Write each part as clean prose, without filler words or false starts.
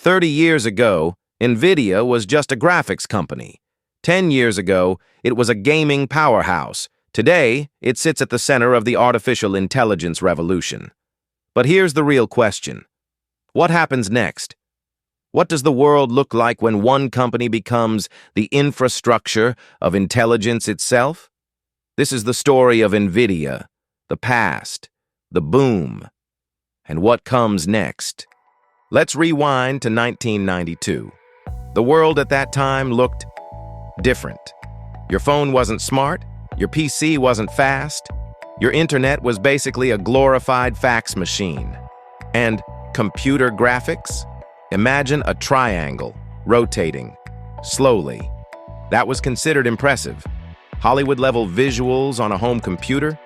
30 years ago, Nvidia was just a graphics company. 10 years ago, it was a gaming powerhouse. Today, it sits at the center of the artificial intelligence revolution. But here's the real question. What happens next? What does the world look like when one company becomes the infrastructure of intelligence itself? This is the story of Nvidia, the past, the boom, and what comes next. Let's rewind to 1992. The world at that time looked different. Your phone wasn't smart, your PC wasn't fast, your internet was basically a glorified fax machine. And computer graphics? Imagine a triangle, rotating, slowly. That was considered impressive. Hollywood-level visuals on a home computer?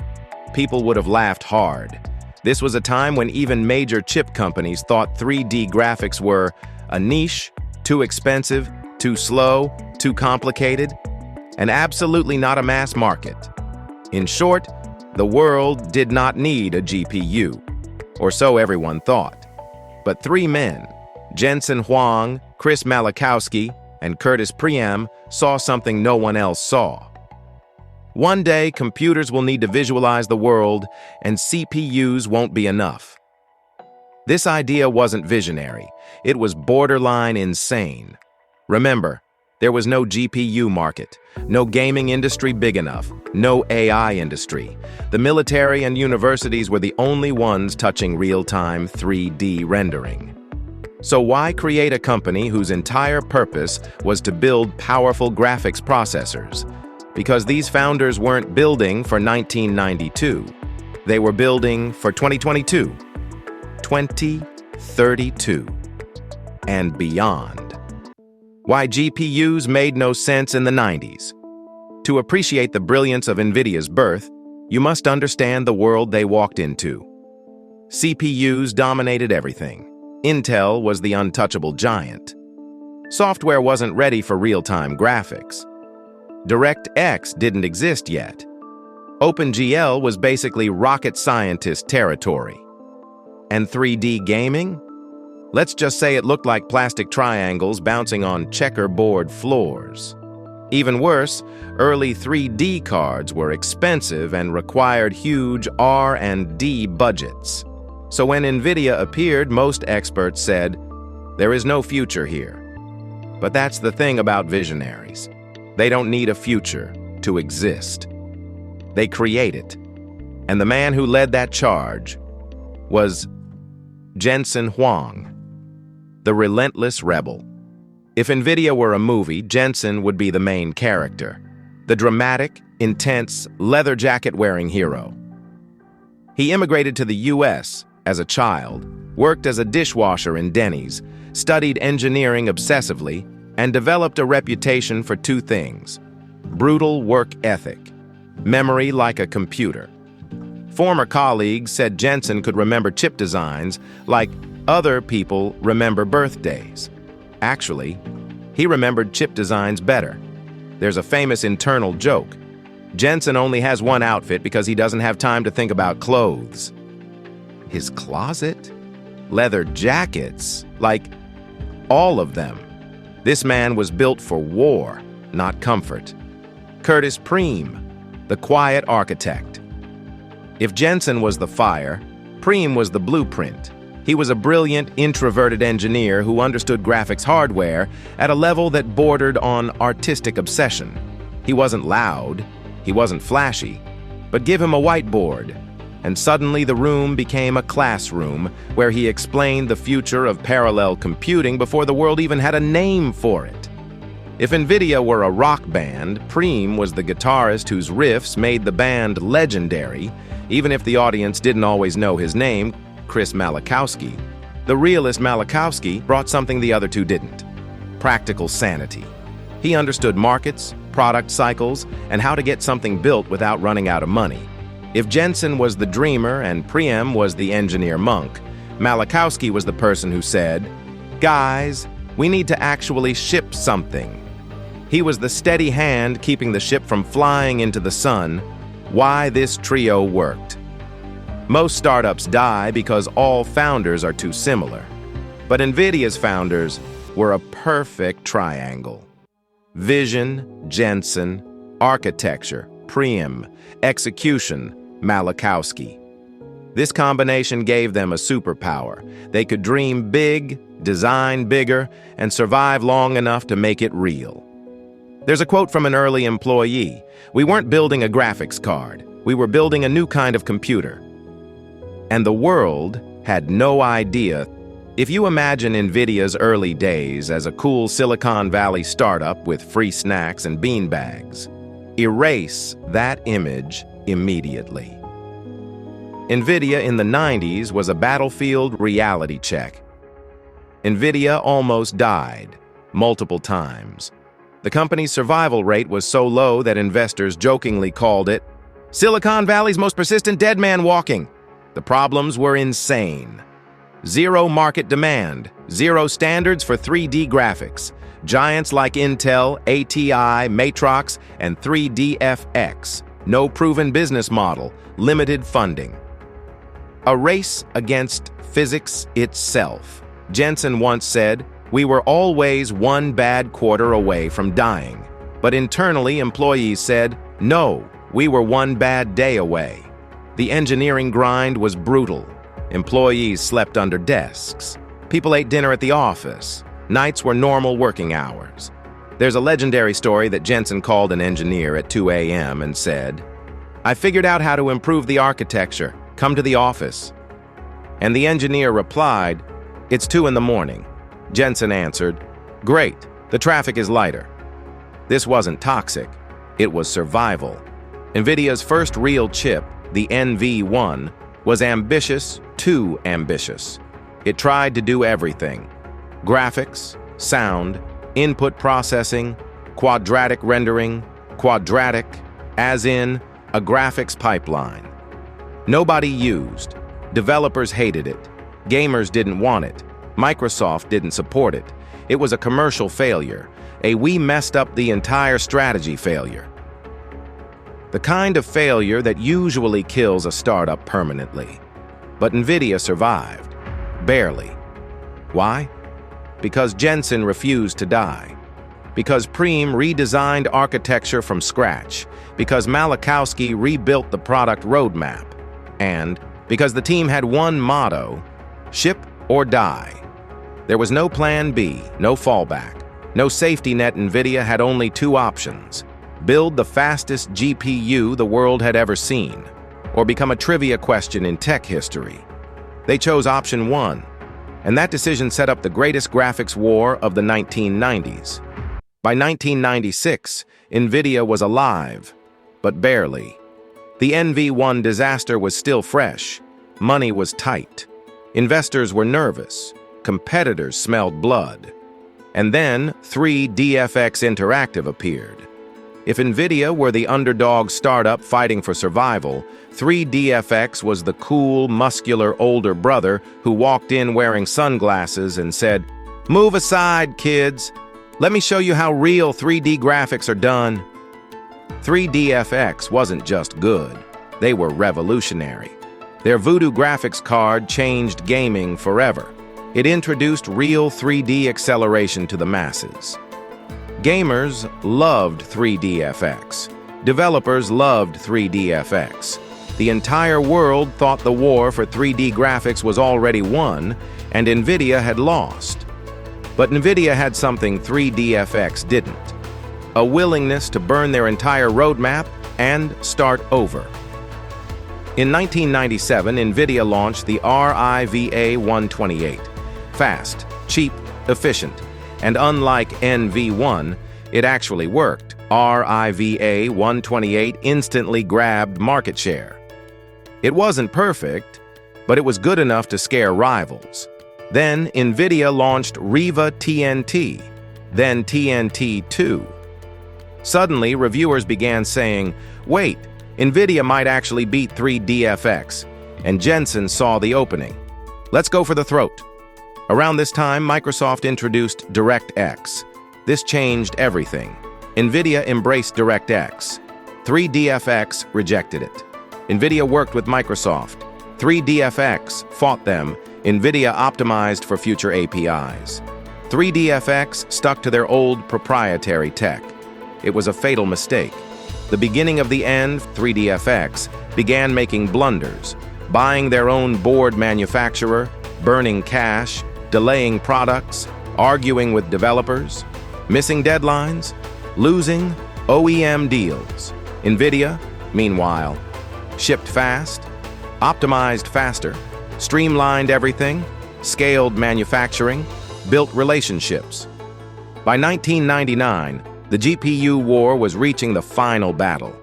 People would have laughed hard. This was a time when even major chip companies thought 3D graphics were a niche, too expensive, too slow, too complicated, and absolutely not a mass market. In short, the world did not need a GPU, or so everyone thought. But three men, Jensen Huang, Chris Malachowski, and Curtis Priem, saw something no one else saw. One day, computers will need to visualize the world, and CPUs won't be enough. This idea wasn't visionary. It was borderline insane. Remember, there was no GPU market, no gaming industry big enough, no AI industry. The military and universities were the only ones touching real-time 3D rendering. So why create a company whose entire purpose was to build powerful graphics processors? Because these founders weren't building for 1992. They were building for 2022, 2032, and beyond. Why GPUs made no sense in the 90s. To appreciate the brilliance of Nvidia's birth, you must understand the world they walked into. CPUs dominated everything. Intel was the untouchable giant. Software wasn't ready for real-time graphics. DirectX didn't exist yet. OpenGL was basically rocket scientist territory. And 3D gaming? Let's just say it looked like plastic triangles bouncing on checkerboard floors. Even worse, early 3D cards were expensive and required huge R&D budgets. So when Nvidia appeared, most experts said, there is no future here. But that's the thing about visionaries. They don't need a future to exist. They create it. And the man who led that charge was Jensen Huang, the relentless rebel. If Nvidia were a movie, Jensen would be the main character, the dramatic, intense, leather jacket-wearing hero. He immigrated to the US as a child, worked as a dishwasher in Denny's, studied engineering obsessively, and developed a reputation for two things: brutal work ethic, memory like a computer. Former colleagues said Jensen could remember chip designs like other people remember birthdays. Actually, he remembered chip designs better. There's a famous internal joke. Jensen only has one outfit because he doesn't have time to think about clothes. His closet? Leather jackets, like all of them. This man was built for war, not comfort. Curtis Priem, the quiet architect. If Jensen was the fire, Priem was the blueprint. He was a brilliant, introverted engineer who understood graphics hardware at a level that bordered on artistic obsession. He wasn't loud, he wasn't flashy, but give him a whiteboard, and suddenly the room became a classroom where he explained the future of parallel computing before the world even had a name for it. If Nvidia were a rock band, Priem was the guitarist whose riffs made the band legendary, even if the audience didn't always know his name, Chris Malachowski. The realist Malachowski brought something the other two didn't: practical sanity. He understood markets, product cycles, and how to get something built without running out of money. If Jensen was the dreamer and Priem was the engineer monk, Malachowski was the person who said, "Guys, we need to actually ship something." He was the steady hand keeping the ship from flying into the sun. Why this trio worked. Most startups die because all founders are too similar. But Nvidia's founders were a perfect triangle. Vision, Jensen; architecture, Priem; execution, Malachowski. This combination gave them a superpower. They could dream big, design bigger, and survive long enough to make it real. There's a quote from an early employee: "We weren't building a graphics card. We were building a new kind of computer." And the world had no idea. If you imagine Nvidia's early days as a cool Silicon Valley startup with free snacks and beanbags, erase that image immediately. Nvidia in the 90s was a battlefield reality check. Nvidia almost died, multiple times. The company's survival rate was so low that investors jokingly called it Silicon Valley's most persistent dead man walking. The problems were insane. Zero market demand, zero standards for 3D graphics. Giants like Intel, ATI, Matrox, and 3DFX. No proven business model, limited funding. A race against physics itself. Jensen once said, "We were always one bad quarter away from dying." But internally, employees said, "No, we were one bad day away." The engineering grind was brutal. Employees slept under desks. People ate dinner at the office. Nights were normal working hours. There's a legendary story that Jensen called an engineer at 2 a.m. and said, "I figured out how to improve the architecture. Come to the office." And the engineer replied, "It's 2 in the morning." Jensen answered, "Great, the traffic is lighter." This wasn't toxic, it was survival. Nvidia's first real chip, the NV1, was ambitious, too ambitious. It tried to do everything: graphics, sound, input processing, quadratic rendering, quadratic, as in a graphics pipeline. Nobody used. Developers hated it. Gamers didn't want it. Microsoft didn't support it. It was a commercial failure, a "we messed up the entire strategy" failure. The kind of failure that usually kills a startup permanently. But Nvidia survived. Barely. Why? Because Jensen refused to die. Because Priem redesigned architecture from scratch. Because Malachowski rebuilt the product roadmap. And because the team had one motto: ship or die. There was no plan B, no fallback, no safety net. Nvidia had only 2 options: build the fastest GPU the world had ever seen, or become a trivia question in tech history. They chose option 1, and that decision set up the greatest graphics war of the 1990s. By 1996, Nvidia was alive, but barely. The NV1 disaster was still fresh. Money was tight. Investors were nervous. Competitors smelled blood. And then 3DFX Interactive appeared. If Nvidia were the underdog startup fighting for survival, 3DFX was the cool, muscular older brother who walked in wearing sunglasses and said, "Move aside, kids. Let me show you how real 3D graphics are done." 3DFX wasn't just good. They were revolutionary. Their Voodoo graphics card changed gaming forever. It introduced real 3D acceleration to the masses. Gamers loved 3DFX. Developers loved 3DFX. The entire world thought the war for 3D graphics was already won, and Nvidia had lost. But Nvidia had something 3DFX didn't: a willingness to burn their entire roadmap and start over. In 1997, Nvidia launched the RIVA 128. Fast, cheap, efficient, and unlike NV1, it actually worked. RIVA 128 instantly grabbed market share. It wasn't perfect, but it was good enough to scare rivals. Then Nvidia launched Riva TNT, then TNT2. Suddenly, reviewers began saying, "Wait, Nvidia might actually beat 3DFX," and Jensen saw the opening. "Let's go for the throat." Around this time, Microsoft introduced DirectX. This changed everything. Nvidia embraced DirectX. 3DFX rejected it. Nvidia worked with Microsoft. 3DFX fought them. Nvidia optimized for future APIs. 3DFX stuck to their old proprietary tech. It was a fatal mistake. The beginning of the end, 3DFX began making blunders, buying their own board manufacturer, burning cash, delaying products, arguing with developers, missing deadlines, losing OEM deals. Nvidia, meanwhile, shipped fast, optimized faster, streamlined everything, scaled manufacturing, built relationships. By 1999, the GPU war was reaching the final battle,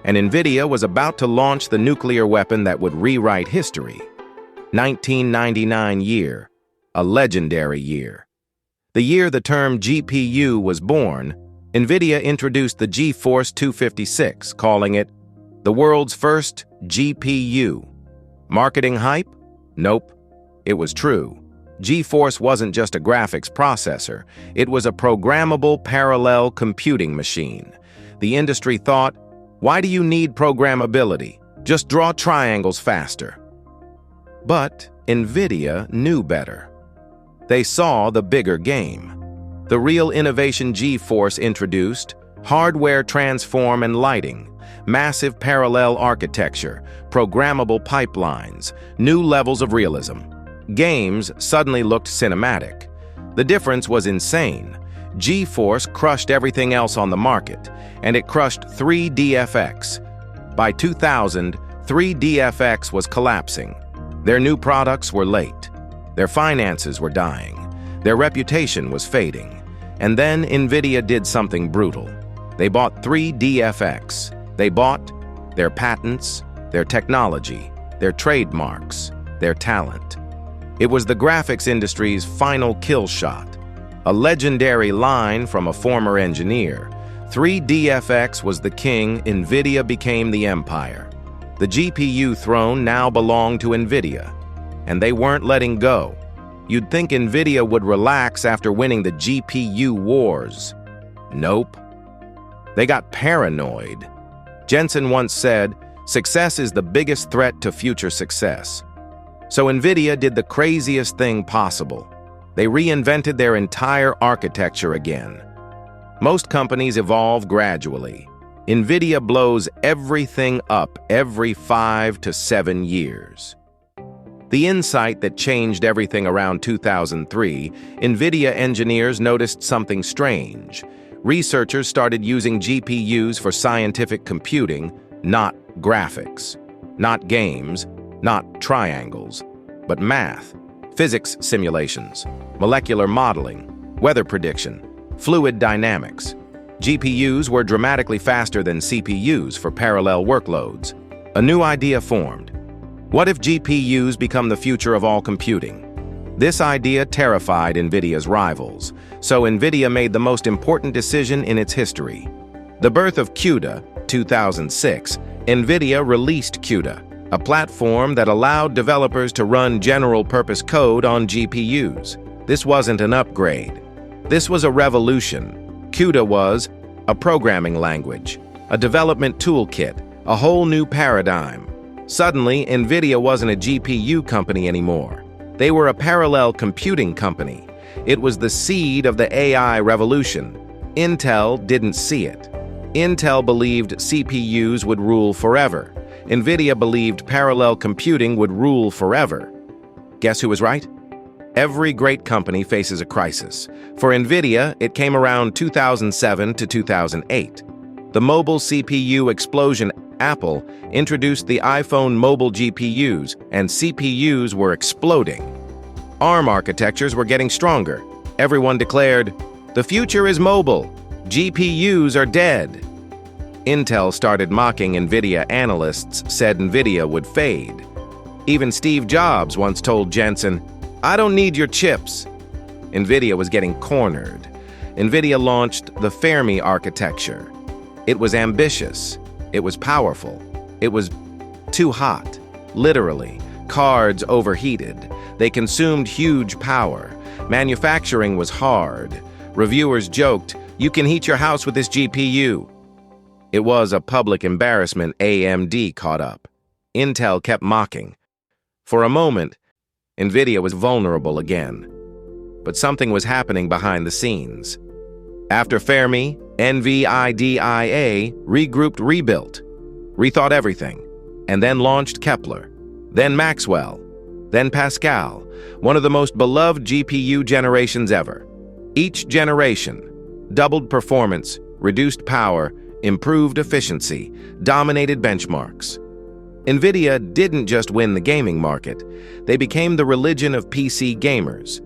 and Nvidia was about to launch the nuclear weapon that would rewrite history. 1999 year, a legendary year. The year the term GPU was born, Nvidia introduced the GeForce 256, calling it the world's first GPU. Marketing hype? Nope. It was true. GeForce wasn't just a graphics processor, it was a programmable parallel computing machine. The industry thought, why do you need programmability? Just draw triangles faster. But Nvidia knew better. They saw the bigger game. The real innovation GeForce introduced: hardware transform and lighting, massive parallel architecture, programmable pipelines, new levels of realism. Games suddenly looked cinematic. The difference was insane. GeForce crushed everything else on the market, and it crushed 3DFX. By 2000, 3DFX was collapsing. Their new products were late. Their finances were dying. Their reputation was fading. And then Nvidia did something brutal. They bought 3DFX. They bought their patents, their technology, their trademarks, their talent. It was the graphics industry's final kill shot. A legendary line from a former engineer. 3DFX was the king, Nvidia became the empire. The GPU throne now belonged to Nvidia, and they weren't letting go. You'd think Nvidia would relax after winning the GPU wars. Nope. They got paranoid. Jensen once said, "Success is the biggest threat to future success." So Nvidia did the craziest thing possible. They reinvented their entire architecture again. Most companies evolve gradually. Nvidia blows everything up every 5 to 7 years. The insight that changed everything around 2003, Nvidia engineers noticed something strange. Researchers started using GPUs for scientific computing, not graphics, not games, not triangles, but math, physics simulations, molecular modeling, weather prediction, fluid dynamics. GPUs were dramatically faster than CPUs for parallel workloads. A new idea formed. What if GPUs become the future of all computing? This idea terrified Nvidia's rivals, so Nvidia made the most important decision in its history. The birth of CUDA, 2006, Nvidia released CUDA, a platform that allowed developers to run general-purpose code on GPUs. This wasn't an upgrade. This was a revolution. CUDA was a programming language, a development toolkit, a whole new paradigm. Suddenly, Nvidia wasn't a GPU company anymore. They were a parallel computing company. It was the seed of the AI revolution. Intel didn't see it. Intel believed CPUs would rule forever. Nvidia believed parallel computing would rule forever. Guess who was right? Every great company faces a crisis. For Nvidia, it came around 2007 to 2008. The mobile CPU explosion. Apple introduced the iPhone mobile GPUs, and CPUs were exploding. ARM architectures were getting stronger. Everyone declared, "The future is mobile. GPUs are dead." Intel started mocking Nvidia. Analysts said Nvidia would fade. Even Steve Jobs once told Jensen, "I don't need your chips." Nvidia was getting cornered. Nvidia launched the Fermi architecture. It was ambitious. It was powerful. It was too hot. Literally, cards overheated. They consumed huge power. Manufacturing was hard. Reviewers joked, "You can heat your house with this GPU." It was a public embarrassment. AMD caught up. Intel kept mocking. For a moment, Nvidia was vulnerable again. But something was happening behind the scenes. After Fermi, Nvidia regrouped, rebuilt, rethought everything, and then launched Kepler, then Maxwell, then Pascal, one of the most beloved GPU generations ever. Each generation doubled performance, reduced power, improved efficiency, dominated benchmarks. Nvidia didn't just win the gaming market, they became the religion of PC gamers.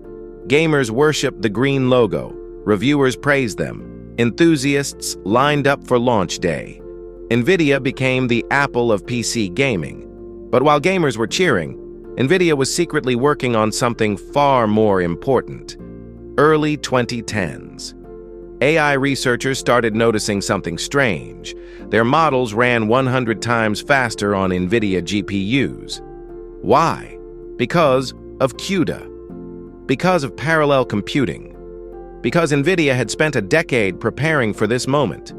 Gamers worshiped the green logo, reviewers praised them, enthusiasts lined up for launch day. Nvidia became the Apple of PC gaming. But while gamers were cheering, Nvidia was secretly working on something far more important. Early 2010s. AI researchers started noticing something strange. Their models ran 100 times faster on Nvidia GPUs. Why? Because of CUDA. Because of parallel computing. Because Nvidia had spent a decade preparing for this moment.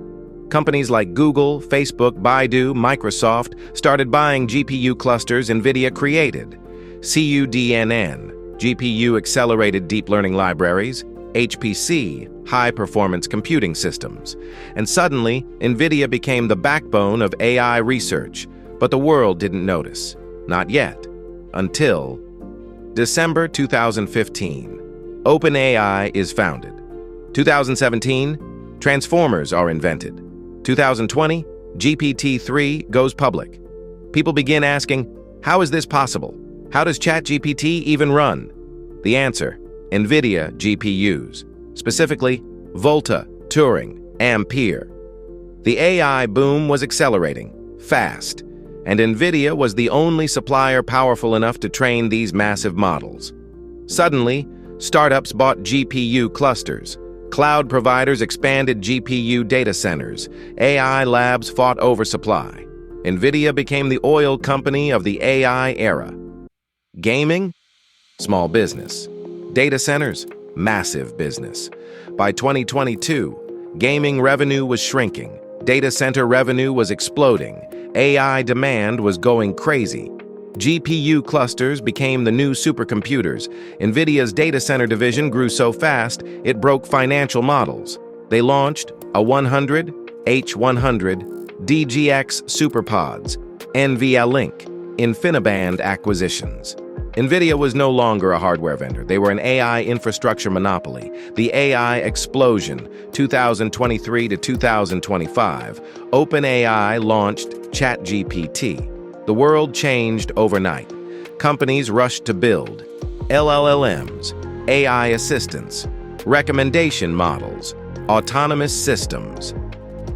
Companies like Google, Facebook, Baidu, Microsoft started buying GPU clusters Nvidia created. CUDNN, GPU Accelerated Deep Learning Libraries, HPC, High-Performance Computing Systems. And suddenly, Nvidia became the backbone of AI research, but the world didn't notice. Not yet. Until December 2015. OpenAI is founded. 2017, Transformers are invented. 2020, GPT-3 goes public. People begin asking, how is this possible? How does ChatGPT even run? The answer, Nvidia GPUs, specifically Volta, Turing, Ampere. The AI boom was accelerating, fast, and Nvidia was the only supplier powerful enough to train these massive models. Suddenly, startups bought GPU clusters. Cloud providers expanded GPU data centers. AI labs fought oversupply. Nvidia became the oil company of the AI era. Gaming? Small business. Data centers? Massive business. By 2022, gaming revenue was shrinking. Data center revenue was exploding. AI demand was going crazy. GPU clusters became the new supercomputers. Nvidia's data center division grew so fast, it broke financial models. They launched A100, H100, DGX SuperPods, NVLink, InfiniBand acquisitions. Nvidia was no longer a hardware vendor. They were an AI infrastructure monopoly. The AI explosion, 2023 to 2025. OpenAI launched ChatGPT. The world changed overnight. Companies rushed to build LLMs, AI assistants, recommendation models, autonomous systems.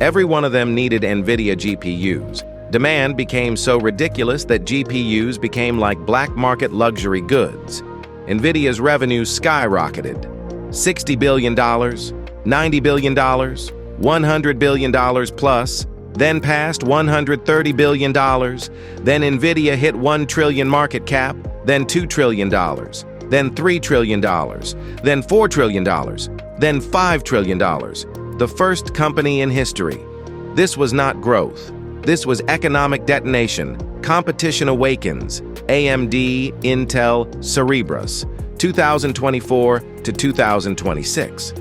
Every one of them needed Nvidia GPUs. Demand became so ridiculous that GPUs became like black market luxury goods. Nvidia's revenue skyrocketed. $60 billion, $90 billion, $100 billion plus, then passed $130 billion. Then Nvidia hit $1 trillion market cap, then $2 trillion, then $3 trillion, then $4 trillion, then $5 trillion. The first company in history. This was not growth. This was economic detonation. Competition awakens. AMD, Intel, Cerebras, 2024 to 2026.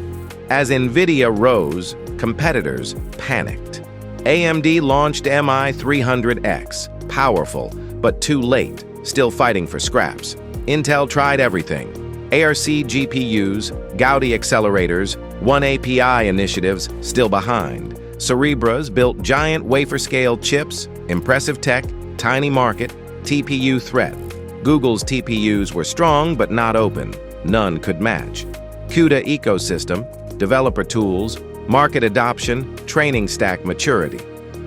As Nvidia rose, competitors panicked. AMD launched MI300X, powerful, but too late, still fighting for scraps. Intel tried everything. ARC GPUs, Gaudi accelerators, One API initiatives, still behind. Cerebras built giant wafer-scale chips, impressive tech, tiny market, TPU threat. Google's TPUs were strong but not open. None could match. CUDA ecosystem, developer tools, market adoption, training stack maturity.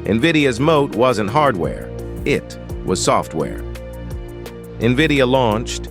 Nvidia's moat wasn't hardware. It was software. Nvidia launched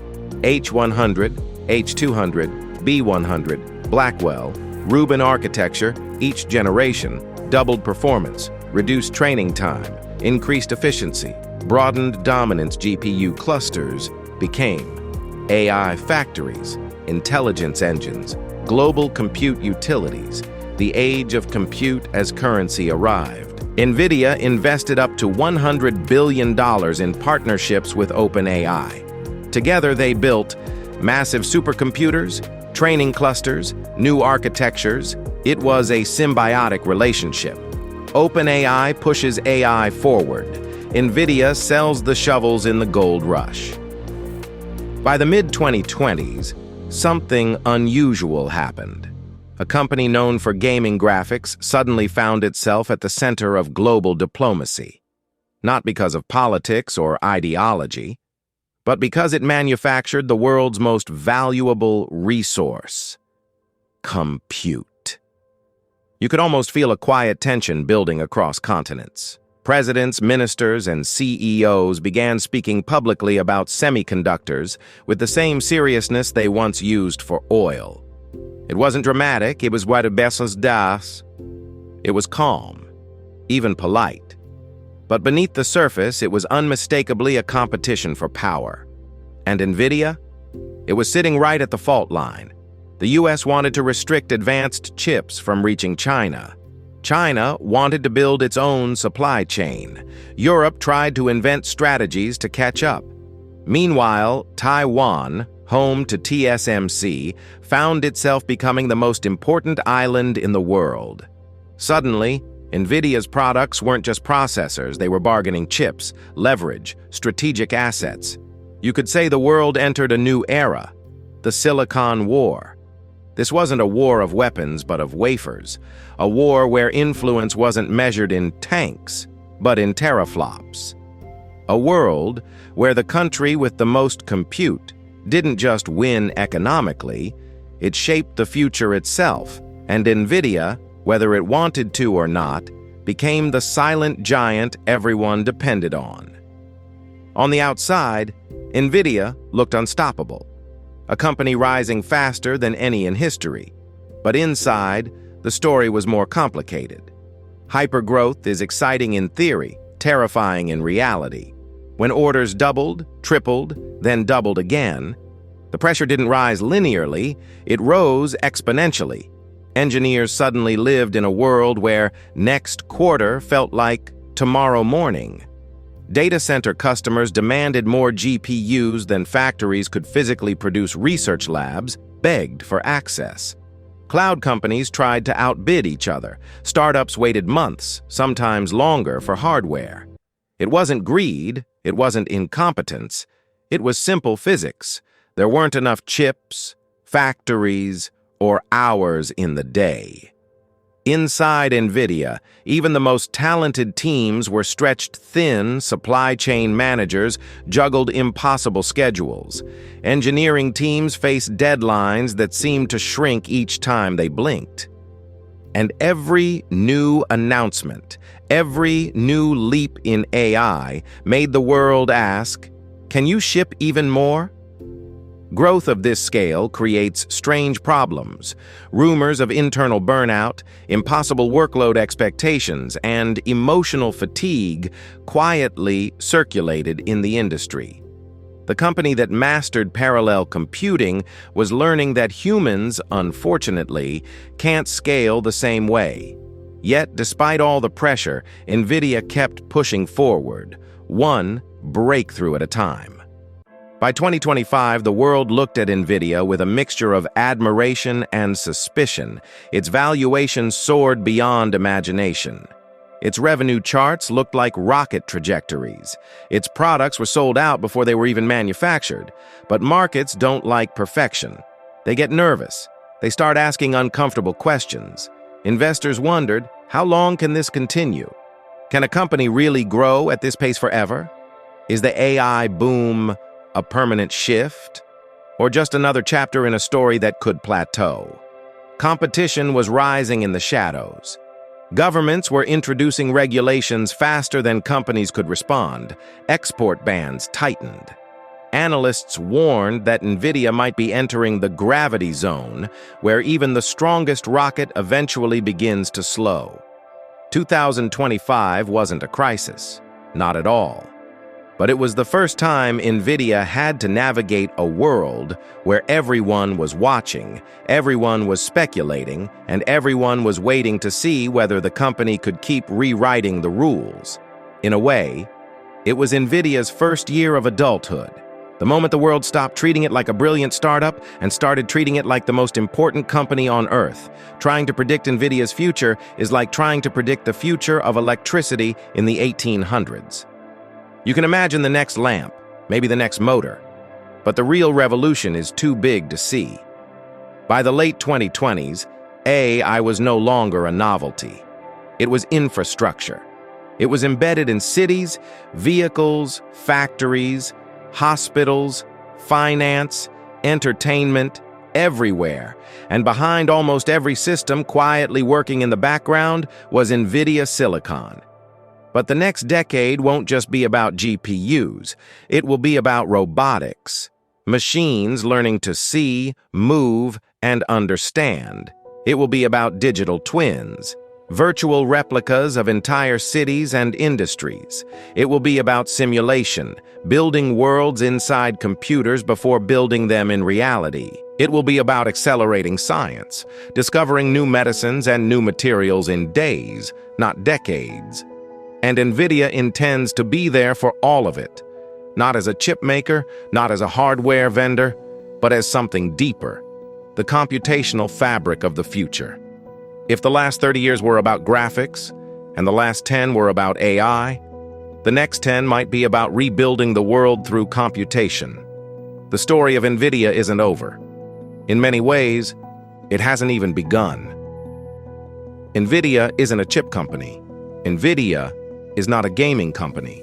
H100, H200, B100, Blackwell, Rubin architecture, each generation, doubled performance, reduced training time, increased efficiency, broadened dominance. GPU clusters became AI factories, intelligence engines, global compute utilities. The age of compute as currency arrived. Nvidia invested up to $100 billion in partnerships with OpenAI. Together, they built massive supercomputers, training clusters, new architectures. It was a symbiotic relationship. OpenAI pushes AI forward. Nvidia sells the shovels in the gold rush. By the mid-2020s, something unusual happened. A company known for gaming graphics suddenly found itself at the center of global diplomacy. Not because of politics or ideology, but because it manufactured the world's most valuable resource: compute. You could almost feel a quiet tension building across continents. Presidents, ministers, and CEOs began speaking publicly about semiconductors with the same seriousness they once used for oil. It wasn't dramatic, it was what bestes das. It was calm, even polite. But beneath the surface, it was unmistakably a competition for power. And Nvidia? It was sitting right at the fault line. The US wanted to restrict advanced chips from reaching China. China wanted to build its own supply chain. Europe tried to invent strategies to catch up. Meanwhile, Taiwan, home to TSMC, found itself becoming the most important island in the world. Suddenly, Nvidia's products weren't just processors, they were bargaining chips, leverage, strategic assets. You could say the world entered a new era, the Silicon War. This wasn't a war of weapons, but of wafers, a war where influence wasn't measured in tanks, but in teraflops. A world where the country with the most compute didn't just win economically, it shaped the future itself, and Nvidia, whether it wanted to or not, became the silent giant everyone depended on. On the outside, Nvidia looked unstoppable, a company rising faster than any in history. But inside, the story was more complicated. Hypergrowth is exciting in theory, terrifying in reality. When orders doubled, tripled, then doubled again, the pressure didn't rise linearly, it rose exponentially. Engineers suddenly lived in a world where next quarter felt like tomorrow morning. Data center customers demanded more GPUs than factories could physically produce. Research labs begged for access. Cloud companies tried to outbid each other. Startups waited months, sometimes longer, for hardware. It wasn't greed, it wasn't incompetence, it was simple physics. There weren't enough chips, factories, or hours in the day. Inside Nvidia, even the most talented teams were stretched thin. Supply chain managers juggled impossible schedules. Engineering teams faced deadlines that seemed to shrink each time they blinked. And every new announcement, every new leap in AI made the world ask, can you ship even more? Growth of this scale creates strange problems, rumors of internal burnout, impossible workload expectations, and emotional fatigue quietly circulated in the industry. The company that mastered parallel computing was learning that humans, unfortunately, can't scale the same way. Yet, despite all the pressure, Nvidia kept pushing forward, one breakthrough at a time. By 2025, the world looked at Nvidia with a mixture of admiration and suspicion. Its valuation soared beyond imagination. Its revenue charts looked like rocket trajectories. Its products were sold out before they were even manufactured. But markets don't like perfection. They get nervous. They start asking uncomfortable questions. Investors wondered, how long can this continue? Can a company really grow at this pace forever? Is the AI boom a permanent shift, or just another chapter in a story that could plateau? Competition was rising in the shadows. Governments were introducing regulations faster than companies could respond. Export bans tightened. Analysts warned that Nvidia might be entering the gravity zone, where even the strongest rocket eventually begins to slow. 2025 wasn't a crisis, not at all. But it was the first time Nvidia had to navigate a world where everyone was watching, everyone was speculating, and everyone was waiting to see whether the company could keep rewriting the rules. In a way, it was Nvidia's first year of adulthood. The moment the world stopped treating it like a brilliant startup and started treating it like the most important company on Earth. Trying to predict Nvidia's future is like trying to predict the future of electricity in the 1800s. You can imagine the next lamp, maybe the next motor, but the real revolution is too big to see. By the late 2020s, AI was no longer a novelty. It was infrastructure. It was embedded in cities, vehicles, factories, hospitals, finance, entertainment, everywhere. And behind almost every system, quietly working in the background, was Nvidia silicon. But the next decade won't just be about GPUs. It will be about robotics, machines learning to see, move, and understand. It will be about digital twins, virtual replicas of entire cities and industries. It will be about simulation, building worlds inside computers before building them in reality. It will be about accelerating science, discovering new medicines and new materials in days, not decades. And Nvidia intends to be there for all of it, not as a chip maker, not as a hardware vendor, but as something deeper, the computational fabric of the future. If the last 30 years were about graphics, and the last 10 were about AI, the next 10 might be about rebuilding the world through computation. The story of Nvidia isn't over. In many ways, it hasn't even begun. Nvidia isn't a chip company. Nvidia is not a gaming company.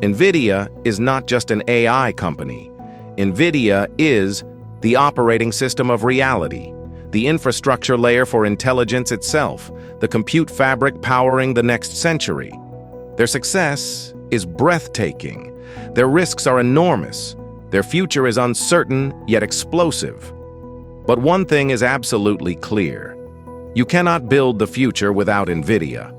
Nvidia is not just an AI company. Nvidia is the operating system of reality, the infrastructure layer for intelligence itself, the compute fabric powering the next century. Their success is breathtaking. Their risks are enormous. Their future is uncertain yet explosive. But one thing is absolutely clear. You cannot build the future without Nvidia.